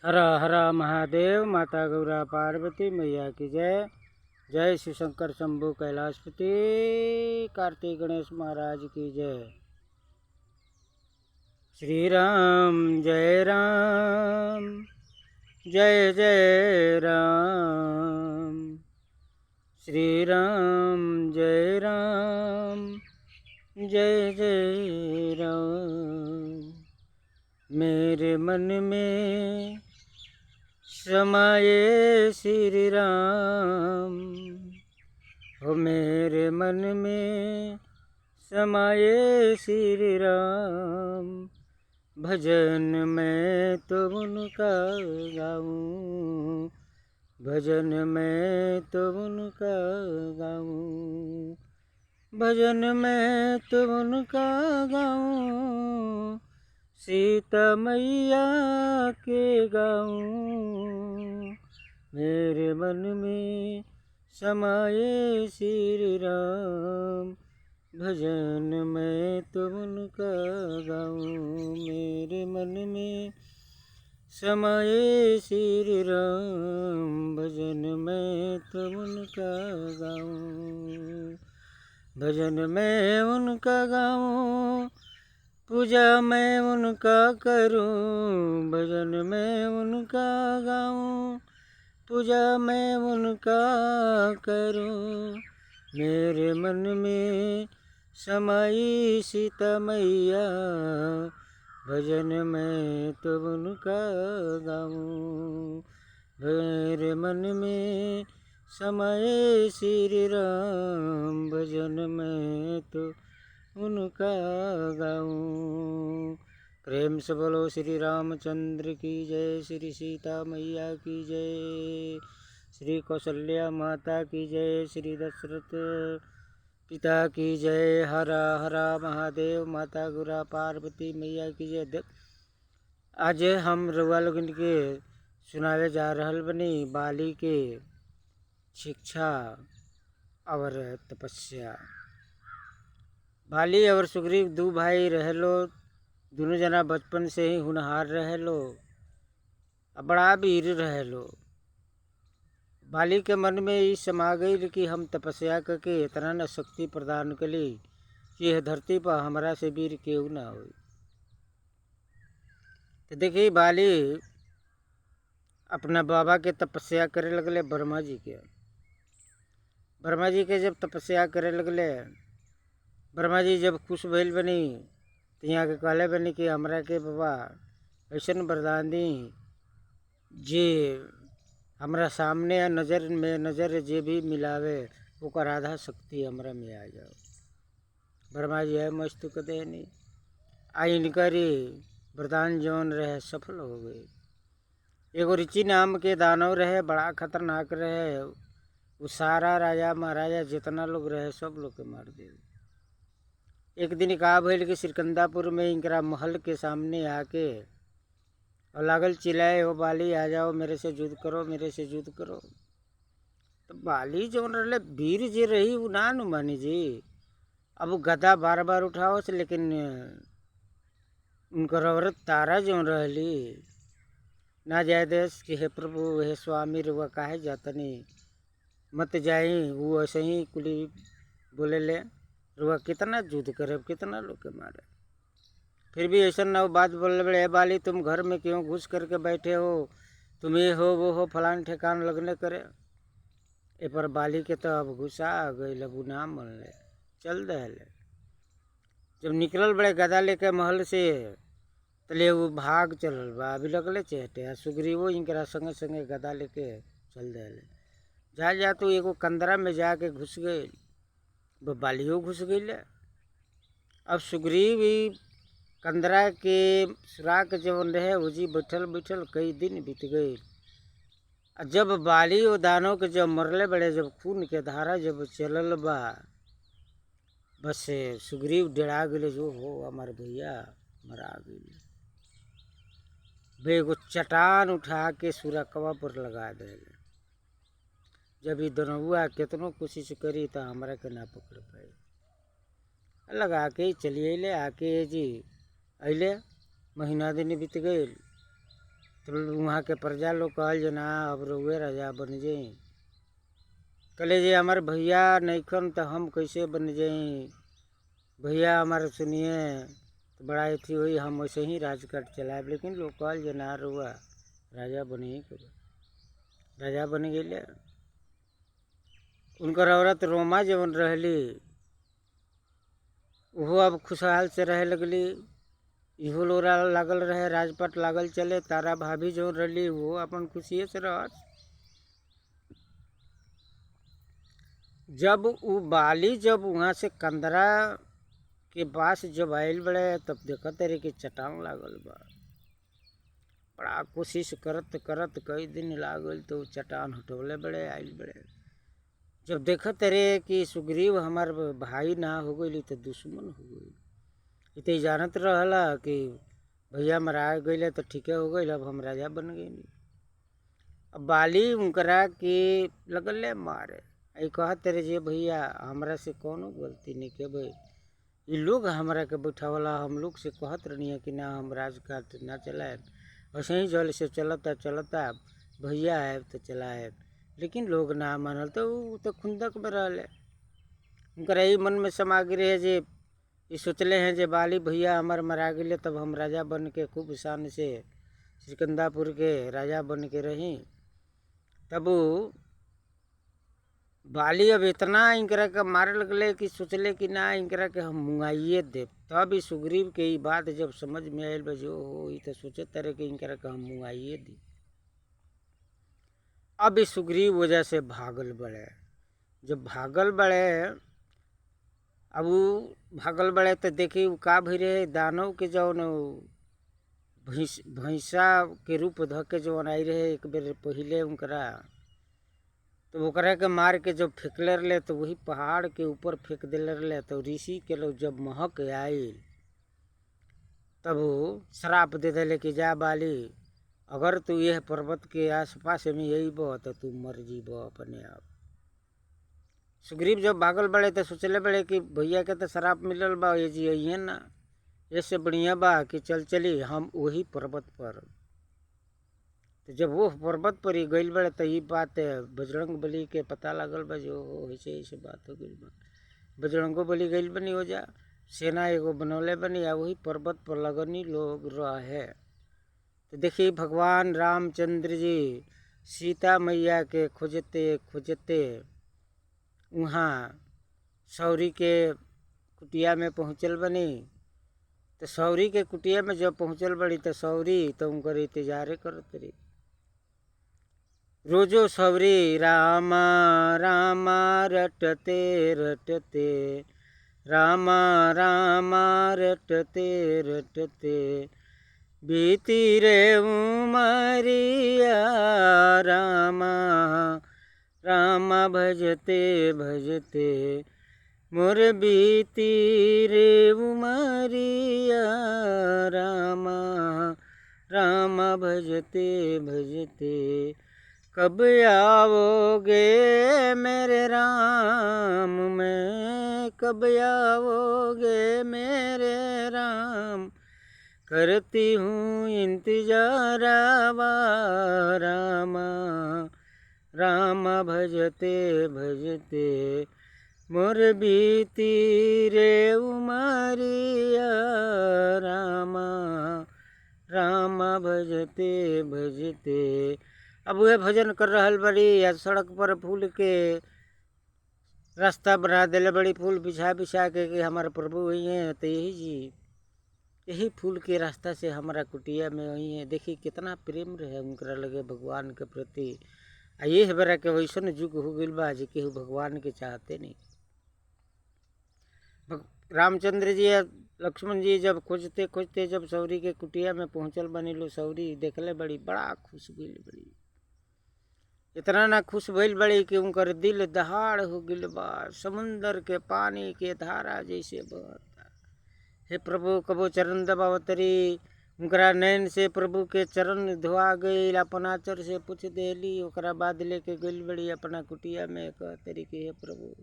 हर हर महादेव। माता गौरा पार्वती मैया की जय। जय शिव शंकर शंभु कैलाशपति। कार्तिक गणेश महाराज की जय। श्री राम जय राम, जय जय राम। श्री राम जय राम, जय जय राम। मेरे मन में समाये श्री राम, हो मेरे मन में समाये श्री राम। भजन में तो उनका गाऊं, भजन में तो उनका गाऊं, भजन में तो उनका गाऊं। सीता मैया के गाऊं, मेरे मन में समाये श्री राम। भजन में तो उनका गाऊं, मेरे मन में समाये श्री राम। भजन में तो उनका गाऊं, भजन में उनका गाऊं। पूजा मैं उनका करूं, भजन में उनका गाऊं। पूजा मैं उनका करूं, मेरे मन में समाई सीता मैया। भजन में तो उनका गाऊं, मेरे मन में समाए श्री राम। भजन में तो उनका गाऊं। प्रेम से बोलो श्री रामचंद्र की जय, श्री सीता मैया की जय, श्री कौशल्या माता की जय, श्री दशरथ पिता की जय। हर हर महादेव। माता गौरा पार्वती मैया की जय। आज हम रउआ लोगन के सुनावे जा रहल बनी बाली के शिक्षा और तपस्या। बाली और सुग्रीव दो भाई रहेलो, दोनों जना बचपन से ही होनहार रहेलो, बड़ा वीर रहेलो। बाली के मन में ई समा गई कि हम तपस्या करके इतना न शक्ति प्रदान करी कि यह धरती पर हमरा से वीर केहू ना हो। तो देखिए बाली अपना बाबा के तपस्या करे लगले, ब्रह्मा जी के। ब्रह्मा जी के जब तपस्या करे लगले, ब्रह्मा जी जब खुश भइल बनी तो यहाँ के कहले बनी कि हमरा के बाबा ऐसन वरदान दी जे हमरा सामने नजर में नजर जे भी मिलावे ओकर आधा शक्ति हमरा में आ जाओ। ब्रह्मा जी है मस्त कदे नहीं आई, इनकरी वरदान जौन रहे सफल हो गए। एगो ऋषि नाम के दानव रहे, बड़ा खतरनाक रहे। वो सारा राजा महाराजा जितना लोग रहे सब लोग के मार दे। एक दिन का भइल कि सिकंदापुर में इनकरा महल के सामने आके और लागल चिल्लाए, हो बाली आ जाओ, मेरे से युद्ध करो, मेरे से युद्ध करो। तो बाली जौन रहे वीर जी रही वो ना नु मानी जी। अब वो गदा बार बार उठाओ से, लेकिन उनकर औरत तारा जौन रहली ना जाए देश कि हे प्रभु हे स्वामी रुआ काहे जातनी मत जाई। वो ऐसे ही कुली बोले ले रुआ कितना युद्ध करे, कितना लोग के मारे। फिर भी ऐसा ना बात बोले बड़े, बाली तुम घर में क्यों घुस करके बैठे हो, तुम ये हो वो हो फलान ठेकान लगने करे। ए पर बाली के तो अब गुस्सा आ गई, लगू ना मन ले चल दहले। जब निकलल बड़े गदा लेके महल से तले वो भाग चलल बा, अभी लगले चेहटे। सुग्रीवो इनकरा संगे संगे गदा लेके चल दहले। जा जा तो एगो कंदरा में जाके घुस गए, वो बालियो घुस गई। अब सुग्रीव कंदरा के सुराग जवन रहे उजी बैठल बैठल कई दिन बीत गए। जब बाली और दानव के जब मरले बड़े, जब खून के धारा जब चलल बा, बस सुग्रीव डरा गए, जो हो हमारे भैया मरा गए। एगो चट्टान उठा के सुरकवा पर लगा दे। जब ये दनौआ कितनो कोशिश करी तो हमरा के ना पकड़ पाए। लगा के चलिए ले आके जी अले महीना दिन बीत गए। तो वहाँ के प्रजा लोग कहल जे ना अब रउए राजा बन जाई। कहले जे हमारे भैया नइखन तो हम कैसे बन जाई, भैया हमारे सुनिए तो बड़ा अथी हुई, हम वैसे ही राजकाट चलाए। लेकिन लोग कहल जे ना रुआ राजा बने ही कब, राजा बन गए। उनकर औरत रोमा जवन रहली वो अब खुशहाल से रहे लगली, इहो लोरा लागल रहे, राजपाट लागल चले। तारा भाभी जो रही वो अपन खुशिये से रहत। जब वो बाली जब वहाँ से कंदरा के पास जब आयल बड़े तब देखत रे कि चट्टान लागल बा। बड़ा कोशिश करत करत कई दिन लागल तो चट्टान हटोले बड़े आयल बड़े। जब देखत रे कि सुग्रीव हमार भाई ना हो गई तो दुश्मन हो गई। इतने जानत रहला कि भैया मरा गए तो ठीके हो गई, अब हम राजा बन गए। अब बाली उनकरा के लगल मारे। आई कहत रे जे भैया हमरा से कौनो गलती नहीं के भाई, ये लोग हमरा के बैठावला, हम लोग से कहत रहनी है कि ना हम राजकाट ना चलाए, ऐसे ही जल से चलता चलता भैया है तो चलाए। लेकिन लोग ना मानल तो वो तो खुंदक में रहले। उनकरा यही मन में समा गिरे है जे ये सोचले हैं जे बाली भैया हमार मरा गए तब हम राजा बन के खूब शान से सिकंदापुर के राजा बन के रही। तब बाली अब इतना इनकरा के मारे लगले कि सोचले कि ना इनकरा के हम मुंगाइए दे। तब ही सुग्रीव के ये बात जब समझ में आयल बजो हो तो सोचे तरह के इनकरा के हम मुंगाइए दी। अब इस सुग्रीव वजह से भागल बड़े। जब भागल बड़े अब वो भागल बड़े तो देखी वो का भई रहे, दानव के जौन भैंसा के रूप धके जौन आई रहे एक बेर पहले उनकरा, तो ओकरा के मार के जब फेंकले रहे तो वही पहाड़ के ऊपर फेंक दिले रहे। तो ऋषि के लोग जब महक आयल तब वो श्राप दे दिले कि जा बाली अगर तू यह पर्वत के आसपास में यही बो तो तू मर जीब अपने आप। सुग्रीव जब भागल बड़े तो सोचले बड़े कि भैया के तो श्राप मिलल बा, ये जी अइए ना, ऐसे बढ़िया बा कि चल चली हम वही पर्वत पर। तो जब वो पर्वत पर ही गइल बड़े तो ये बात बजरंग बली के पता लागल बा जो ऐसे ऐसे बात हो गई बा। बजरंगो बली गइल बनी हो जा सेना एगो बनौले बनी आ वही पर्वत पर लगनी लोग रहे। तो देखिए भगवान रामचंद्र जी सीता मैया के खोजते खोजते वहाँ सौरी के कुटिया में पहुँचल बनी। तो सौरी के कुटिया में जब पहुँचल बड़ी तो सौरी तो उनकर इंतजारे करत रही। रोजो सौरी रामा रामा रटते रटते, रामा रामा रटते रटते, बीती रे उमरिया रामा रामा भजते भजते, मोर बीती रे उमरिया रामा रामा भजते भजते, कब आओगे मेरे राम में, कब आओगे मेरे राम, करती हूँ इंतजार रामा रामा भजते भजते, मोर बीती रे उमरिया रामा रामा भजते भजते। अब वह भजन कर रहल बड़ी या सड़क पर फूल के रास्ता बना दिले बड़ी, फूल बिछा बिछा के हमारे प्रभु वही हैं। तो यही जी यही फूल के रास्ता से हमारा कुटिया में वही है। देखिए कितना प्रेम रहे उनकरा लगे भगवान के प्रति। आ ये बरा के वैसन युग हो गइल बा जे केहू भगवान के चाहते नहीं। रामचंद्र जी लक्ष्मण जी जब खोजते खोजते जब सौरी के कुटिया में पहुँचल बनी लो, सौरी देखले बड़ी बड़ा खुश भइल बड़ी। इतना ना खुश भइल बड़ी कि उनकर दिल दहाड़ हो गइल बा, समुंदर के पानी के धारा जैसे बहता। हे प्रभु कबो चरण दबावतरी, उनकरा नैन से प्रभु के चरण धोआ गई, अपन आचर से पूछ देली। ओकरा बाद लेके गइल बड़ी अपना कुटिया में कहतरी कि हे प्रभु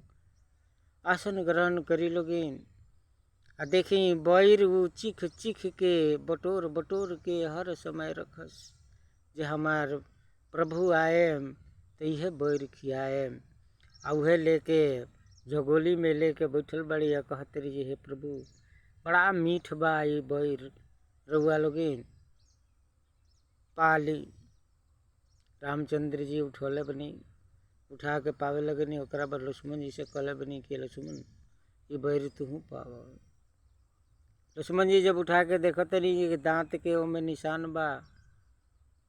आसन ग्रहण करी लोगिन। आ देखी बैर वो चिख चिख के बटोर बटोर के हर समय रखस। जे हमार प्रभु आए तो यह बैर खियाए। आ उहे लेके जगोली में लेके बैठल बड़ी या कहते रही हे प्रभु बड़ा मीठ बा ये बैर, रउआ लोगिन पाली। रामचंद्र जी उठौले बनी, उठा के पावे लगनी। ओकरा पर लक्ष्मण जी से कहले बनी कि लक्ष्मण ये बैर तू पावा। लक्ष्मण जी जब उठा के देखत नहीं कि दांत के ओमे निशान बा,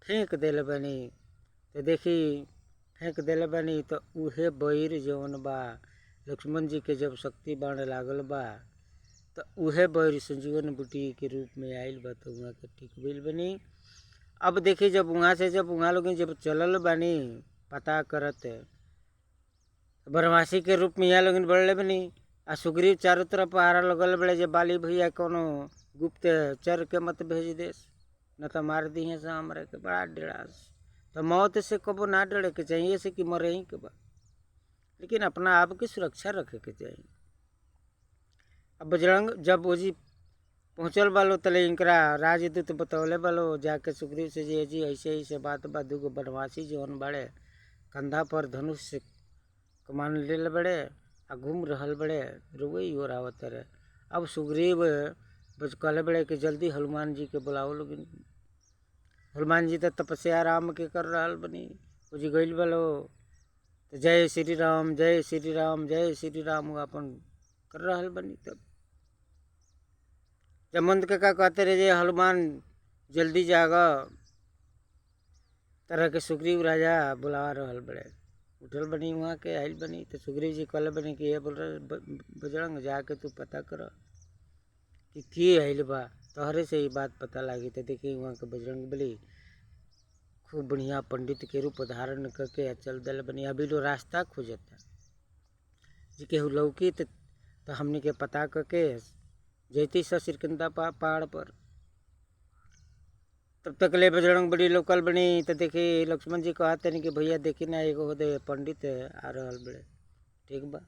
फेंक देले बनी। तो देखी फेंक देले बनी तो उहे बैर जौन बा लक्ष्मण जी के जब शक्ति बाण लागल बा तो उहे बैर संजीवन बूटी के रूप में आयल बा तो वहाँ के ठीक भइल बनी। अब देखी जब वहाँ से जब वहाँ लोग जब चलल बानी पता करत बनवासी के रूप में यहाँ लोग बढ़ले बनी। आ सुग्रीव चारों तरफ पहारा लगल बड़े जे बाली भैया कोनो गुप्त चर के मत भेज देस न तो मार दी है हमरे के। बड़ा डेरास तो मौत से कबो ना डरे के चाहिए से कि मरे ही के बा, लेकिन अपना आप की सुरक्षा रखे के चाहिए। अब बजरंग जब ओजी पहुँचल बालो तले इनकरा राजदूत बतौले बालो जाके सुग्रीव से जी ऐसे ऐसे बात बा, दूगो बनवासी जौन बड़े कंधा पर धनुष से कमान ले बड़े आ घूम रहल बड़े रुई हो आवत रहे। अब सुग्रीव कहले बड़े कि जल्दी हनुमान जी के बुलाओ लोग। हनुमान जी तो तपस्या राम के कर रहल बनी। जी गइल बलो तो जय श्री राम जय श्री राम जय श्री राम अपन कर रहल बनी। तब जमंत के का कहते रहे जे हनुमान जल्दी जागा, तरह के सुग्रीव राजा बुला रहल बड़े। उठल बनी वहाँ के आयल बनी तो सुग्रीव जी कहले बनी कि ये बोल रहे बजरंग जाके तू पता कर कि आयल बा, तोहरे से ही बात पता लागी। तो देखिए वहाँ के बजरंग बली खूब बढ़िया पंडित के रूप धारण करके चल दल बनी। अभी लो रास्ता खोजता जी केहू लौकी तो हमने के पता करके जैती सा सिरकंदा पहाड़ पर। तब तक ले बजरंग बली लोकल बनी तो देखी लक्ष्मण जी कहते नहीं कि भैया देखी ना एगो होदे पंडित आ रहल बड़े। ठीक बा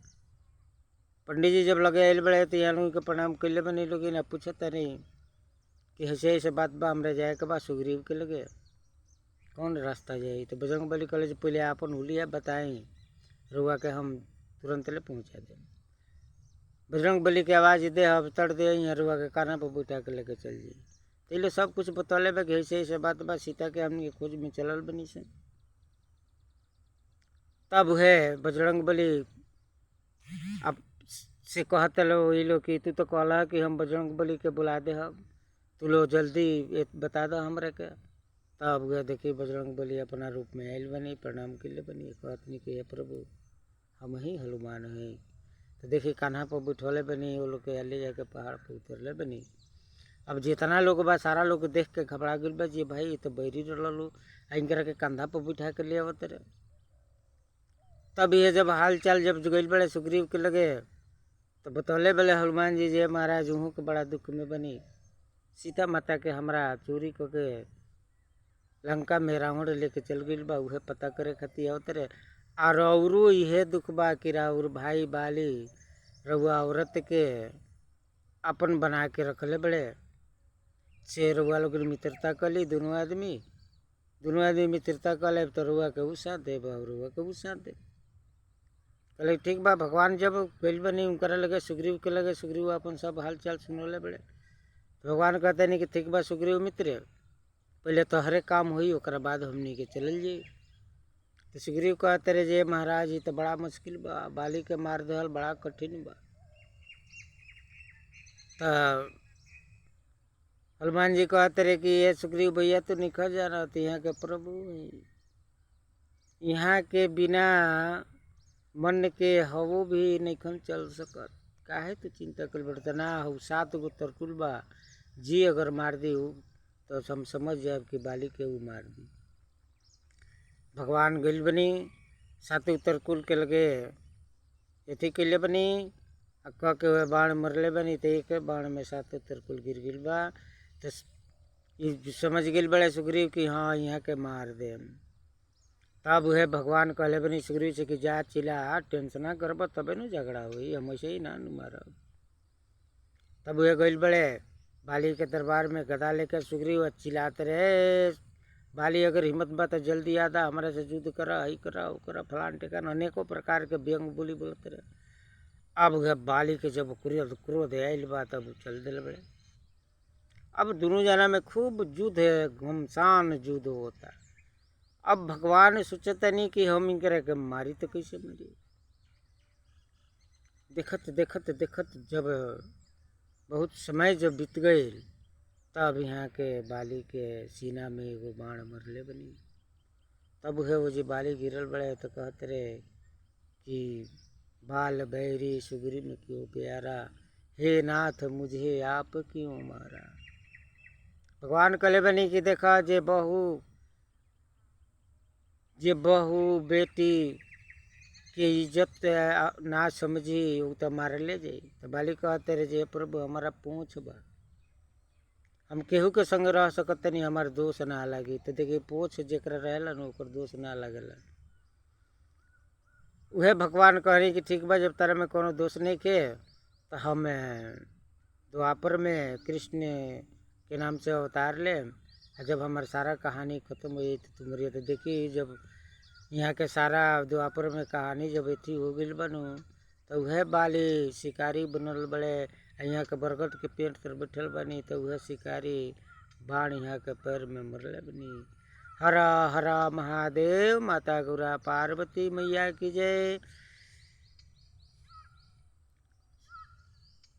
पंडित जी जब लगे आयल बड़े तो यहाँ लोग के प्रणाम कैले बनी लोग ना पूछता नहीं कि ऐसे ऐसे बात बा हमरा जाए के बा सुग्रीव के लगे कौन रास्ता जाए। तो बजरंग बली कहले पहले आपन हुलिया बताई रुआ के हम तुरंत ले पहुँचा दे। बजरंग बली के आवाज़ दे अब तड़ दे यहाँ रुआ के काना पर बैठा के लेके चल जाई। तो सब कुछ बतौले बा कि ऐसे ऐसे बात बा सीता के हमने खोज में चलल बनी से। तब है बजरंग बली अब से कहते लो ये लो कि तू तो कहला कि हम बजरंग बली के बुला दे हम, तू लो जल्दी बता दो हमरे के। तब गए देखिए बजरंग बली अपना रूप में आयल बनी, प्रणाम के लिए बनी, कहतनी कि हे प्रभु हम ही हनुमान हैं। तो देखिए कान्हा पर बैठौले बनी, वो लोग के ले जाके पहाड़ पर उतरले बनी। अब जितना लोग बा सारा लोग देख के घबरा गए बा जी भाई ये तो बैरी रलू इनकरा के कंधा पर बैठा के ले आवत रहे। तब ये जब हाल चाल जब गइल बड़े सुग्रीव के लगे तो बतौले बले हनुमान जी जे महाराज हूँ के बड़ा दुख में बनी, सीता माता के हमरा चोरी करके लंका में रावण लेके चल गइल बा, उहे पता करे खातिर आवत रहे। और औरो इहे दुख बा कि राउर भाई बाली रउआ औरत के अपन बना के रखले बड़े से रउआ लोग मित्रता कली दोनों आदमी मित्रता कले तो रउआ के उ साथ दे रउआ के उ साथ दे। कहले ठीक बा। भगवान जब गइल बनी उनकरा लगे सुग्रीव के लगे, सुग्रीव अपन सब हाल चाल सुनौले बड़े। तो भगवान कहते नहीं कि ठीक बा सुग्रीव मित्र पहले तोहरे काम हुई ओकरा बाद हमनी के चलल जाई। तो सुग्रीव कहते रहे जे महाराज ये तो बड़ा मुश्किल बा, बाली के मार देहल बड़ा कठिन बा। तो हनुमान जी कहते रहे कि ये सुग्रीव भैया तो निकल जा रहा तो यहाँ के प्रभु यहाँ के बिना मन के हवो भी नहीं चल सकत, काहे तो चिंता कर बढ़ता ना हो। 7 गो तरकुल बा जी अगर मार दी तो हम समझ जाए कि बाली के वो मार दी। भगवान गइल बनी 7 तरकुल के लगे एथी कैले बनी कह के बाण मरले बनी तो एक बाण में 7 तरकुल गिर गिल बा। तो ये समझ गए बड़े सुग्रीव कि हाँ यहाँ के मार दे। तब वह भगवान कहले बनी सुग्रीव से कि जा चिल्ला टेंशन ना करब तबे न झगड़ा हुई, हम ऐसे ही ना मारब। तब वह गइल बड़े बाली के दरबार में गदा लेकर सुग्रीव चिल्लाते रहे बाली अगर हिम्मत बा तो जल्दी आदा, हमारा से युद्ध करा, हई करा, वो करा, फलान टेकान, अनेकों प्रकार के व्यंग बोली बोलते रहे। अब बाली के जब क्रोध आयल बा तब चल दिल बड़े। अब दोनों जना में खूब युद्ध है, घमसान युद्ध होता। अब भगवान सोचता नहीं कि हम इनकरे के मारी तो कैसे मरी। देखत देखत देखत जब बहुत समय जब बीत गए तब यहाँ के बाली के सीना में एगो बाण मरले बनी। तब है वो जो बाली गिरल बड़े तो कहते रहे कि बाल बैरी सुग्री में क्यों प्यारा, हे नाथ मुझे आप क्यों मारा। भगवान कहले बनी कि देखा जे बहू बेटी के इज्जत ना समझी वो तो मार ले जाई। तो बाली कहते रहे जे प्रभु हमारा पूछ बा, हम केहू के संग रह सकत नहीं, हमार दोष ना लगी। तो देखिए पूछ जेकरा रहेला न ओकर दोष ना लगेला। वह भगवान कह रही कि ठीक बा, जब तारा में कोनो दोष नहीं के तो हम द्वापर में कृष्ण के नाम से अवतार ले। जब हमार सारा कहानी खत्म हुई तो तुम्हारी तो देखी जब यहाँ के सारा द्वापर में कहानी जब एथी हो गई बनू तो वह बाली शिकारी बनल बड़े। यहाँ के बरगद के पेड़ पर बैठल बनी तो वह शिकारी बाण यहाँ के पैर में मरले बनी। हरा हरा महादेव, माता गुरा पार्वती मैया की जय।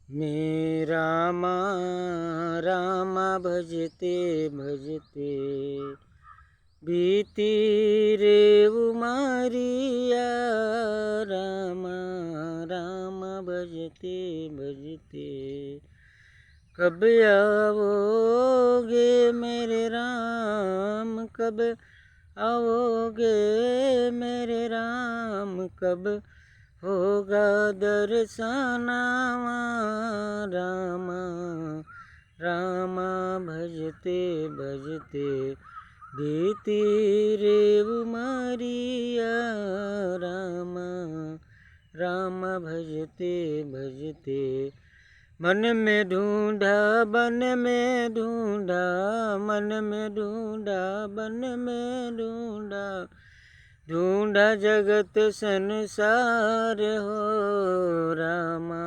मेरा रामा भजते भजते बीती रे उमरिया, रामा रामा भजते भजते कब आओगे मेरे राम, कब आओगे मेरे राम, कब होगा दर्शना, रामा रामा भजते भजते बीती रे उमरिया, रामा रामा भजते भजते मन में ढूंढा बन में ढूंढा, मन में ढूंढा बन में ढूंढा, ढूंढा जगत संसार हो, रामा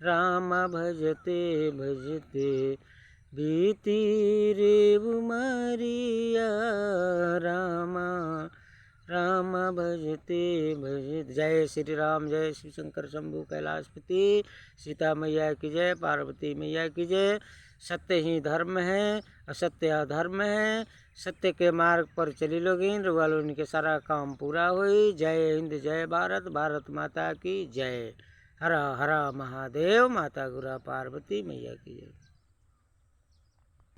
रामा भजते भजते बीती रे उमरिया, रामा रामा भजते भजते। जय श्री राम, जय श्री शंकर शंभु कैलाशपति, सीता मैया की जय, पार्वती मैया की जय। सत्य ही धर्म है, असत्य अधर्म है। सत्य के मार्ग पर चली लोगिन वालों उनके सारा काम पूरा हुई। जय हिंद, जय भारत, भारत माता की जय। हरा हरा महादेव, माता गुरा पार्वती मैया की जय।